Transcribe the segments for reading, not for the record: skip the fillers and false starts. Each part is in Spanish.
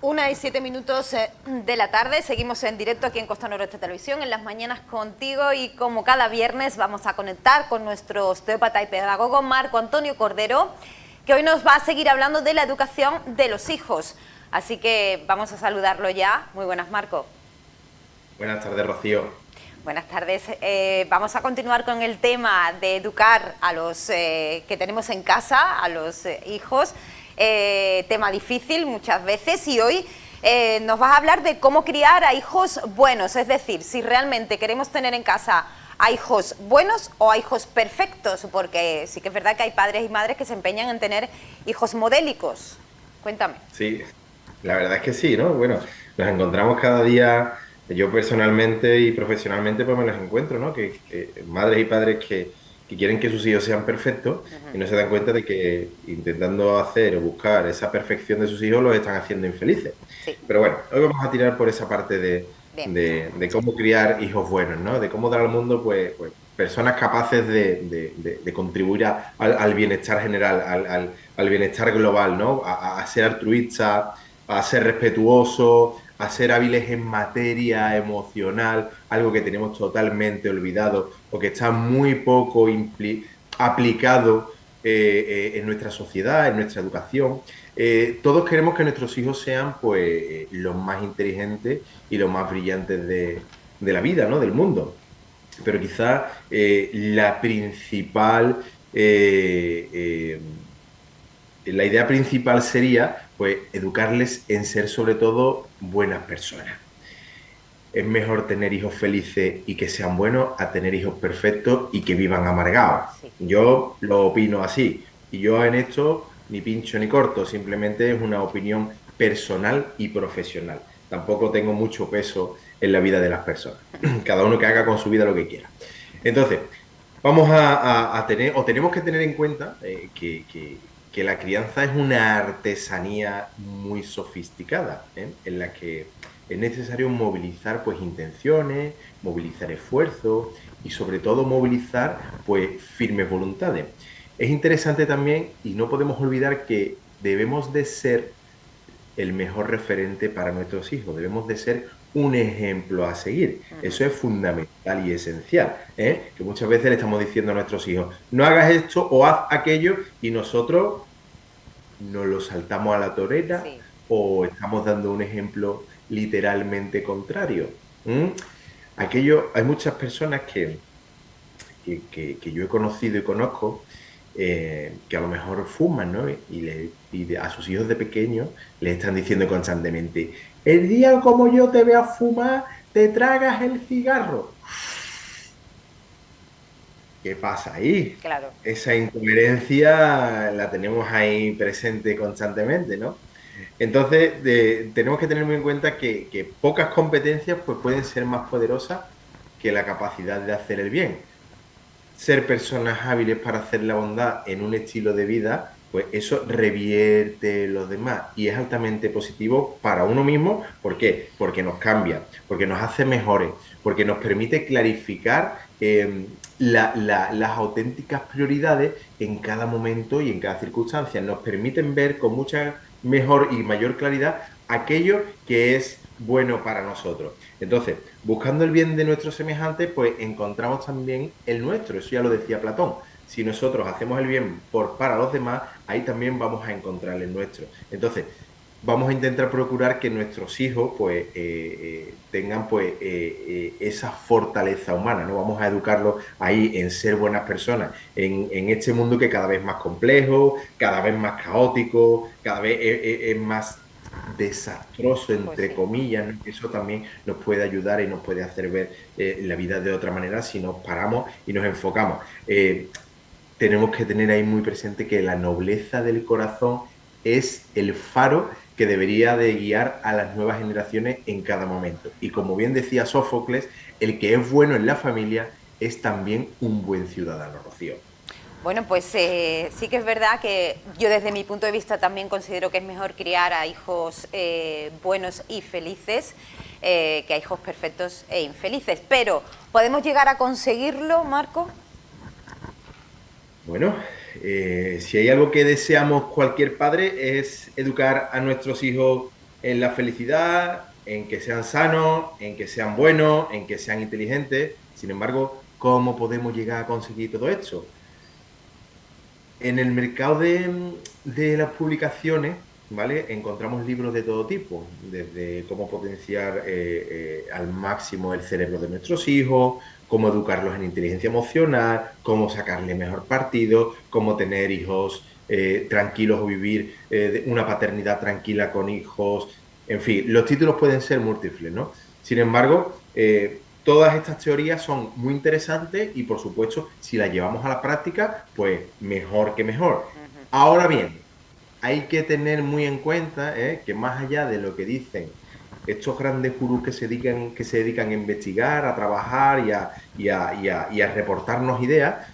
1:07 de la tarde, seguimos en directo aquí en Costa Noroeste Televisión, en las mañanas contigo, y como cada viernes vamos a conectar con nuestro osteópata y pedagogo Marco Antonio Cordero, que hoy nos va a seguir hablando de la educación de los hijos. Así que vamos a saludarlo ya. Muy buenas, Marco. Buenas tardes, Rocío. Buenas tardes. Vamos a continuar con el tema de educar a los que tenemos en casa, a los hijos. Tema difícil muchas veces, y hoy nos vas a hablar de cómo criar a hijos buenos, es decir, si realmente queremos tener en casa a hijos buenos o a hijos perfectos, porque sí que es verdad que hay padres y madres que se empeñan en tener hijos modélicos. Cuéntame. Sí, la verdad es que sí, ¿no? Bueno, nos encontramos cada día, yo personalmente y profesionalmente pues me los encuentro, ¿no? Que madres y padres que quieren que sus hijos sean perfectos y no se dan cuenta de que intentando hacer o buscar esa perfección de sus hijos los están haciendo infelices. Sí, Pero bueno, hoy vamos a tirar por esa parte bien. de cómo criar hijos buenos, ¿no? De cómo dar al mundo pues personas capaces de contribuir al bienestar general, al bienestar global, ¿no? A ser altruistas, a ser respetuosos, a ser hábiles en materia emocional, algo que tenemos totalmente olvidado o que está muy poco aplicado en nuestra sociedad, en nuestra educación. Todos queremos que nuestros hijos sean pues los más inteligentes y los más brillantes de la vida, ¿no? Del mundo. Pero quizá la idea principal sería pues educarles en ser sobre todo buenas personas. Es mejor tener hijos felices y que sean buenos a tener hijos perfectos y que vivan amargados. Sí. Yo lo opino así. Y yo en esto ni pincho ni corto, simplemente es una opinión personal y profesional. Tampoco tengo mucho peso en la vida de las personas. Cada uno que haga con su vida lo que quiera. Entonces, vamos a tener, o tenemos que tener en cuenta que la crianza es una artesanía muy sofisticada, ¿eh? En la que es necesario movilizar pues intenciones, movilizar esfuerzos y sobre todo movilizar pues firmes voluntades. Es interesante también y no podemos olvidar que debemos de ser el mejor referente para nuestros hijos, debemos de ser un ejemplo a seguir. Eso es fundamental y esencial, Sí. ¿eh? Que muchas veces le estamos diciendo a nuestros hijos, no hagas esto o haz aquello, y nosotros nos lo saltamos a la torera Sí. o estamos dando un ejemplo literalmente contrario. ¿Mm? Aquello, hay muchas personas que yo he conocido y conozco que a lo mejor fuman, ¿no? A sus hijos de pequeños les están diciendo constantemente, el día como yo te vea fumar, te tragas el cigarro. ¿Qué pasa ahí? Claro. Esa incoherencia la tenemos ahí presente constantemente, ¿no? Entonces, tenemos que tener muy en cuenta que pocas competencias pues, pueden ser más poderosas que la capacidad de hacer el bien. Ser personas hábiles para hacer la bondad en un estilo de vida, pues eso revierte en los demás y es altamente positivo para uno mismo. ¿Por qué? Porque nos cambia, porque nos hace mejores, porque nos permite clarificar las auténticas prioridades en cada momento y en cada circunstancia. Nos permiten ver con mucha mejor y mayor claridad aquello que es bueno para nosotros. Entonces, buscando el bien de nuestros semejantes, pues encontramos también el nuestro. Eso ya lo decía Platón. Si nosotros hacemos el bien para los demás, ahí también vamos a encontrar el nuestro. Entonces, vamos a intentar procurar que nuestros hijos pues tengan pues esa fortaleza humana, ¿no? Vamos a educarlos ahí en ser buenas personas, en este mundo que cada vez más complejo, cada vez más caótico, cada vez es más desastroso, Pues entre sí. comillas, ¿no? Eso también nos puede ayudar y nos puede hacer ver la vida de otra manera si nos paramos y nos enfocamos. Tenemos que tener ahí muy presente que la nobleza del corazón es el faro que debería de guiar a las nuevas generaciones en cada momento. Y como bien decía Sófocles, el que es bueno en la familia es también un buen ciudadano, Rocío. Bueno, pues sí que es verdad que yo desde mi punto de vista también considero que es mejor criar a hijos buenos y felices que a hijos perfectos e infelices. Pero, ¿podemos llegar a conseguirlo, Marco? Bueno, si hay algo que deseamos cualquier padre es educar a nuestros hijos en la felicidad, en que sean sanos, en que sean buenos, en que sean inteligentes. Sin embargo, ¿cómo podemos llegar a conseguir todo esto? En el mercado de las publicaciones, ¿vale? Encontramos libros de todo tipo, desde cómo potenciar al máximo el cerebro de nuestros hijos, cómo educarlos en inteligencia emocional, cómo sacarle mejor partido, cómo tener hijos tranquilos o vivir una paternidad tranquila con hijos. En fin, los títulos pueden ser múltiples, ¿no? Sin embargo, todas estas teorías son muy interesantes y, por supuesto, si las llevamos a la práctica, pues mejor que mejor. Ujú. Ahora bien, hay que tener muy en cuenta que más allá de lo que dicen estos grandes gurús que se dedican a investigar, a trabajar y a reportarnos ideas,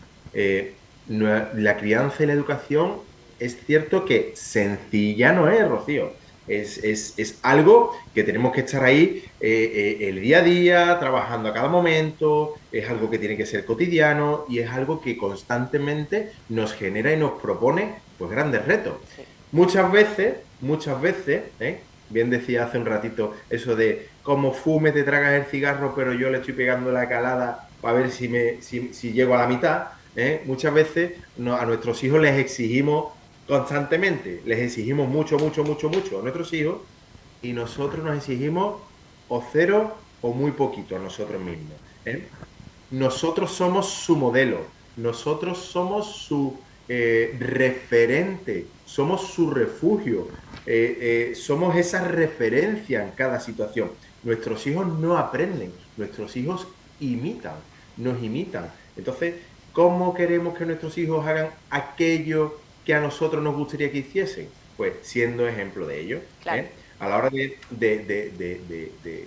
la crianza y la educación es cierto que sencilla no es, Rocío. Es algo que tenemos que estar ahí el día a día, trabajando a cada momento, es algo que tiene que ser cotidiano y es algo que constantemente nos genera y nos propone pues grandes retos. Sí. Muchas veces, bien decía hace un ratito eso de como fume te tragas el cigarro, pero yo le estoy pegando la calada para ver si llego a la mitad. Muchas veces a nuestros hijos les exigimos constantemente, les exigimos mucho, mucho, mucho, mucho a nuestros hijos y nosotros nos exigimos o cero o muy poquito a nosotros mismos. Nosotros somos su modelo, nosotros somos su referente, somos su refugio, somos esa referencia en cada situación. Nuestros hijos no aprenden, nuestros hijos imitan, nos imitan. Entonces, ¿cómo queremos que nuestros hijos hagan aquello que a nosotros nos gustaría que hiciesen? Pues siendo ejemplo de ello. Claro. A la hora de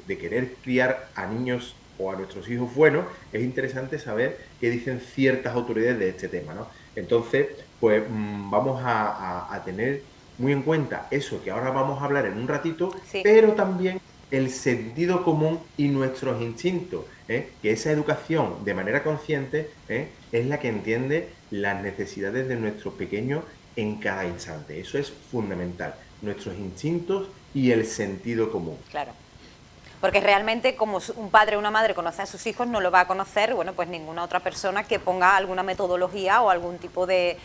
querer criar a niños o a nuestros hijos buenos, es interesante saber qué dicen ciertas autoridades de este tema, ¿no? Entonces, pues vamos a tener muy en cuenta eso que ahora vamos a hablar en un ratito, Sí. pero también el sentido común y nuestros instintos, que esa educación de manera consciente es la que entiende las necesidades de nuestros pequeños en cada instante. Eso es fundamental, nuestros instintos y el sentido común. Claro. Porque realmente como un padre o una madre conoce a sus hijos, no lo va a conocer, bueno, pues ninguna otra persona que ponga alguna metodología o algún tipo de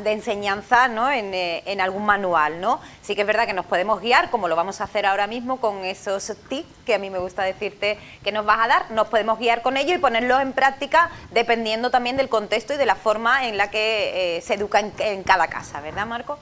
enseñanza, ¿no? En algún manual, ¿no? Sí que es verdad que nos podemos guiar, como lo vamos a hacer ahora mismo con esos tips que a mí me gusta decirte que nos vas a dar, nos podemos guiar con ellos y ponerlos en práctica dependiendo también del contexto y de la forma en la que se educa en cada casa, ¿verdad, Marco?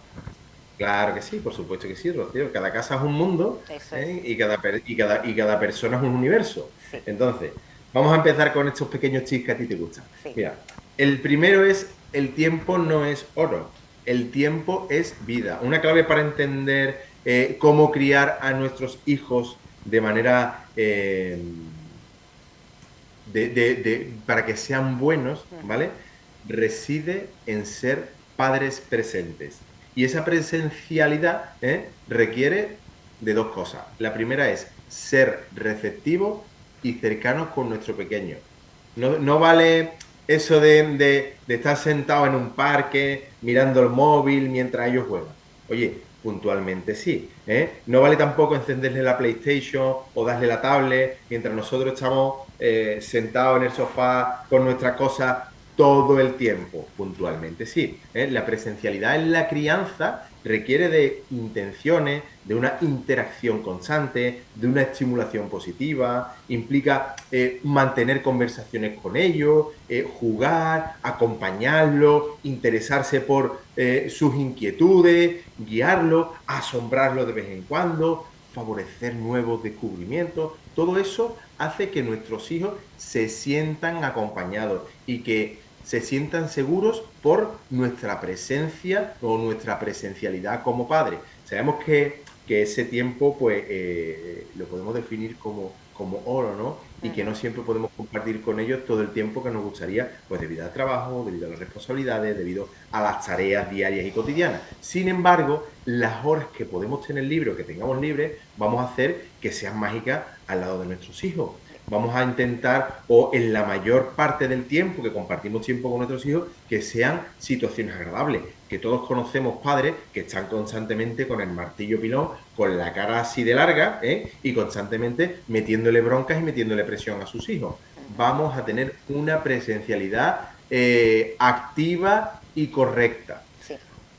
Claro que sí, por supuesto que sí, Rocío. Cada casa es un mundo, Eso es, y cada persona es un universo. sí, Entonces, vamos a empezar con estos pequeños tips que a ti te gustan. sí. Mira, el primero es, el tiempo no es oro, el tiempo es vida. Una clave para entender cómo criar a nuestros hijos de manera, para que sean buenos, Ujú. ¿vale? Reside en ser padres presentes. Y esa presencialidad requiere de dos cosas. La primera es ser receptivos y cercanos con nuestro pequeño. No vale eso de estar sentado en un parque mirando el móvil mientras ellos juegan. Oye, puntualmente sí. No vale tampoco encenderle la PlayStation o darle la tablet mientras nosotros estamos sentados en el sofá con nuestras cosas todo el tiempo. Puntualmente sí. La presencialidad en la crianza requiere de intenciones, de una interacción constante, de una estimulación positiva, implica mantener conversaciones con ellos, jugar, acompañarlos, interesarse por sus inquietudes, guiarlos, asombrarlos de vez en cuando, favorecer nuevos descubrimientos. Todo eso hace que nuestros hijos se sientan acompañados y que se sientan seguros por nuestra presencia o nuestra presencialidad como padres. Sabemos que ese tiempo pues lo podemos definir como oro, ¿no? Y que Ujú. no siempre podemos compartir con ellos todo el tiempo que nos gustaría, pues debido al trabajo, debido a las responsabilidades, debido a las tareas diarias y cotidianas. Sin embargo, las horas que podemos tener libres o que tengamos libres, vamos a hacer que sean mágicas al lado de nuestros hijos. Vamos a intentar, o en la mayor parte del tiempo que compartimos tiempo con nuestros hijos, que sean situaciones agradables. Que todos conocemos padres que están constantemente con el martillo pilón, con la cara así de larga, y constantemente metiéndole broncas y metiéndole presión a sus hijos. Vamos a tener una presencialidad activa y correcta. Sí.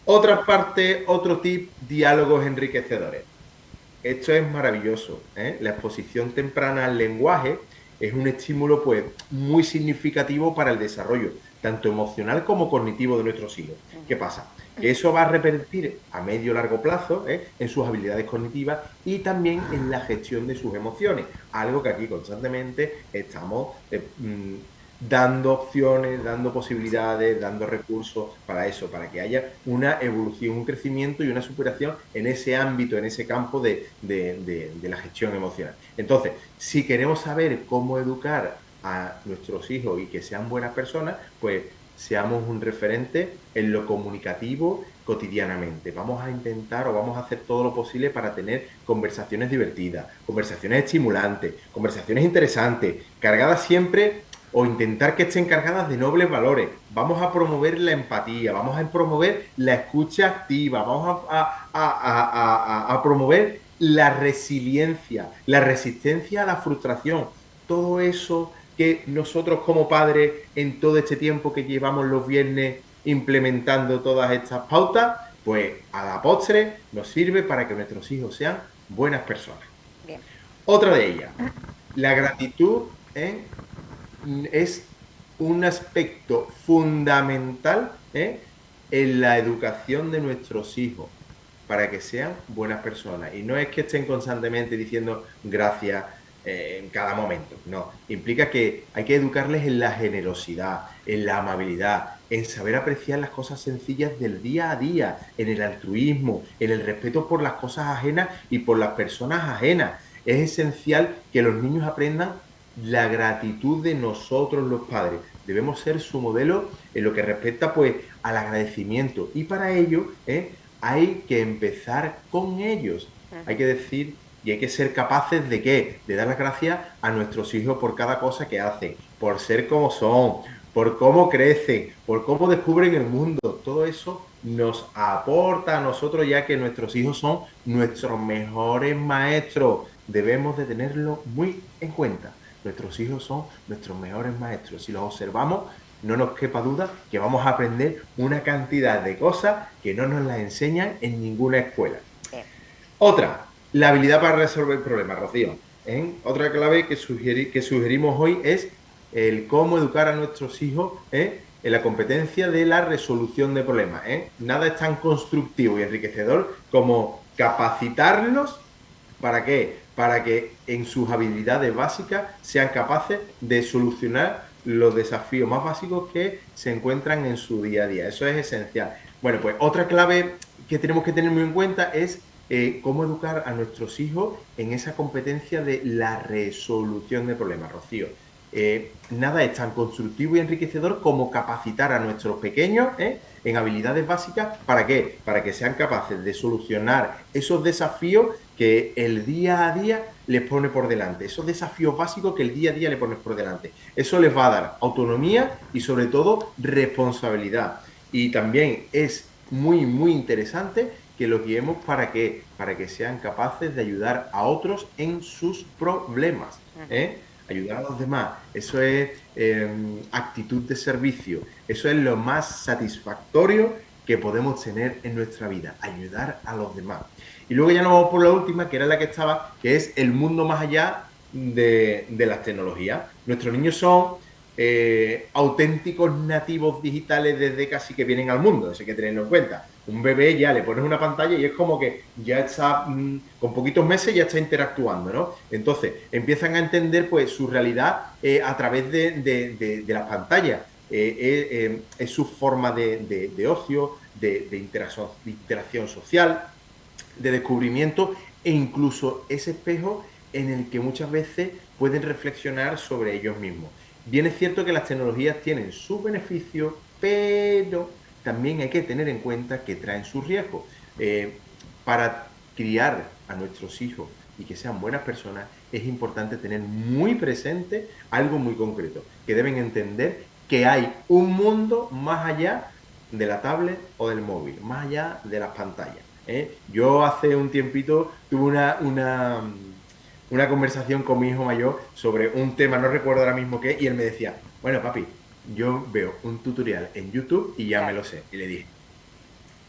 Otra parte, otro tip, diálogos enriquecedores. Esto es maravilloso, ¿eh? La exposición temprana al lenguaje es un estímulo pues, muy significativo para el desarrollo, tanto emocional como cognitivo de nuestros hijos. ¿Qué pasa? Que eso va a repercutir a medio y largo plazo en sus habilidades cognitivas y también en la gestión de sus emociones, algo que aquí constantemente estamos dando opciones, dando posibilidades, dando recursos para eso, para que haya una evolución, un crecimiento y una superación en ese ámbito, en ese campo de la gestión emocional. Entonces, si queremos saber cómo educar a nuestros hijos y que sean buenas personas, pues seamos un referente en lo comunicativo cotidianamente. Vamos a intentar o vamos a hacer todo lo posible para tener conversaciones divertidas, conversaciones estimulantes, conversaciones interesantes, cargadas siempre o intentar que estén cargadas de nobles valores. Vamos a promover la empatía, vamos a promover la escucha activa, vamos a promover la resiliencia, la resistencia a la frustración. Todo eso que nosotros como padres en todo este tiempo que llevamos los viernes implementando todas estas pautas, pues a la postre nos sirve para que nuestros hijos sean buenas personas. Bien. Otra de ellas, la gratitud es un aspecto fundamental en la educación de nuestros hijos para que sean buenas personas. Y no es que estén constantemente diciendo gracias en cada momento, no. Implica que hay que educarles en la generosidad, en la amabilidad, en saber apreciar las cosas sencillas del día a día, en el altruismo, en el respeto por las cosas ajenas y por las personas ajenas. Es esencial que los niños aprendan la gratitud de nosotros los padres. Debemos ser su modelo en lo que respecta pues al agradecimiento y para ello hay que empezar con ellos. Hay que decir y hay que ser capaces de ¿qué? De dar las gracias a nuestros hijos por cada cosa que hacen, por ser como son, por cómo crecen, por cómo descubren el mundo. Todo eso nos aporta a nosotros ya que nuestros hijos son nuestros mejores maestros. Debemos de tenerlo muy en cuenta. Nuestros hijos son nuestros mejores maestros. Si los observamos, no nos quepa duda que vamos a aprender una cantidad de cosas que no nos las enseñan en ninguna escuela. Otra, la habilidad para resolver problemas, Rocío. Otra clave que sugerimos hoy es el cómo educar a nuestros hijos en la competencia de la resolución de problemas. Nada es tan constructivo y enriquecedor como capacitarlos. ¿Para qué? Para que en sus habilidades básicas sean capaces de solucionar los desafíos más básicos que se encuentran en su día a día. Eso es esencial. Bueno, pues otra clave que tenemos que tener muy en cuenta es cómo educar a nuestros hijos en esa competencia de la resolución de problemas, Rocío. Nada es tan constructivo y enriquecedor como capacitar a nuestros pequeños en habilidades básicas. ¿Para qué? Para que sean capaces de solucionar esos desafíos que el día a día les pone por delante, esos desafíos básicos que el día a día le pones por delante. Eso les va a dar autonomía y sobre todo responsabilidad. Y también es muy, muy interesante que los guiemos para que sean capaces de ayudar a otros en sus problemas. Ayudar a los demás, eso es actitud de servicio, eso es lo más satisfactorio que podemos tener en nuestra vida, ayudar a los demás. Y luego ya nos vamos por la última, que era la que estaba, que es el mundo más allá de las tecnologías. Nuestros niños son auténticos nativos digitales desde casi que vienen al mundo, eso hay que tenerlo en cuenta. Un bebé ya le pones una pantalla y es como que ya está, con poquitos meses ya está interactuando, ¿no? Entonces empiezan a entender pues su realidad a través de las pantallas. Es su forma de ocio, de interacción social, de descubrimiento e incluso ese espejo en el que muchas veces pueden reflexionar sobre ellos mismos. Bien es cierto que las tecnologías tienen sus beneficios, pero también hay que tener en cuenta que traen sus riesgos. Para criar a nuestros hijos y que sean buenas personas, es importante tener muy presente algo muy concreto, que deben entender que hay un mundo más allá de la tablet o del móvil, más allá de las pantallas. Yo hace un tiempito tuve una conversación con mi hijo mayor sobre un tema, no recuerdo ahora mismo qué, y él me decía, bueno, papi, yo veo un tutorial en YouTube y ya me Claro. lo sé. Y le dije,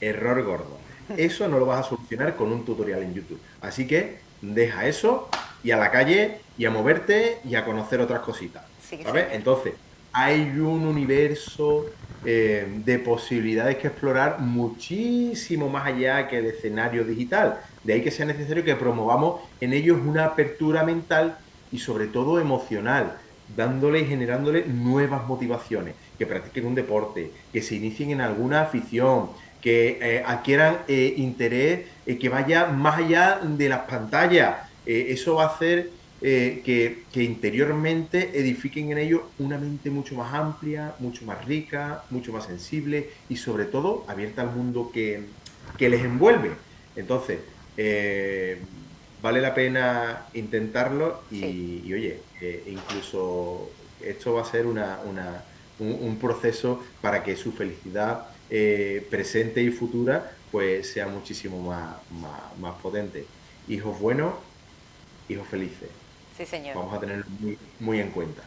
error gordo. Eso no lo vas a solucionar con un tutorial en YouTube. Así que deja eso y a la calle y a moverte y a conocer otras cositas. Sí, ¿Sabes? señor. Entonces, hay un universo de posibilidades que explorar muchísimo más allá que el escenario digital. De ahí que sea necesario que promovamos en ellos una apertura mental y sobre todo emocional, dándole y generándole nuevas motivaciones, que practiquen un deporte, que se inicien en alguna afición, que adquieran interés que vaya más allá de las pantallas. Eso va a hacer que interiormente edifiquen en ellos una mente mucho más amplia, mucho más rica, mucho más sensible y sobre todo abierta al mundo que les envuelve. Entonces, vale la pena intentarlo Sí. y oye, incluso esto va a ser un proceso para que su felicidad presente y futura pues sea muchísimo más potente. Hijos buenos, hijos felices. Sí, señor. Vamos a tenerlo muy en cuenta.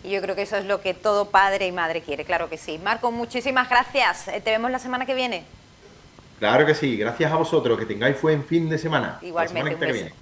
Y yo creo que eso es lo que todo padre y madre quiere, claro que sí. Marco, muchísimas gracias. Te vemos la semana que viene. Claro que sí, gracias a vosotros, que tengáis buen fin de semana. La semana Igualmente, un que beso. viene.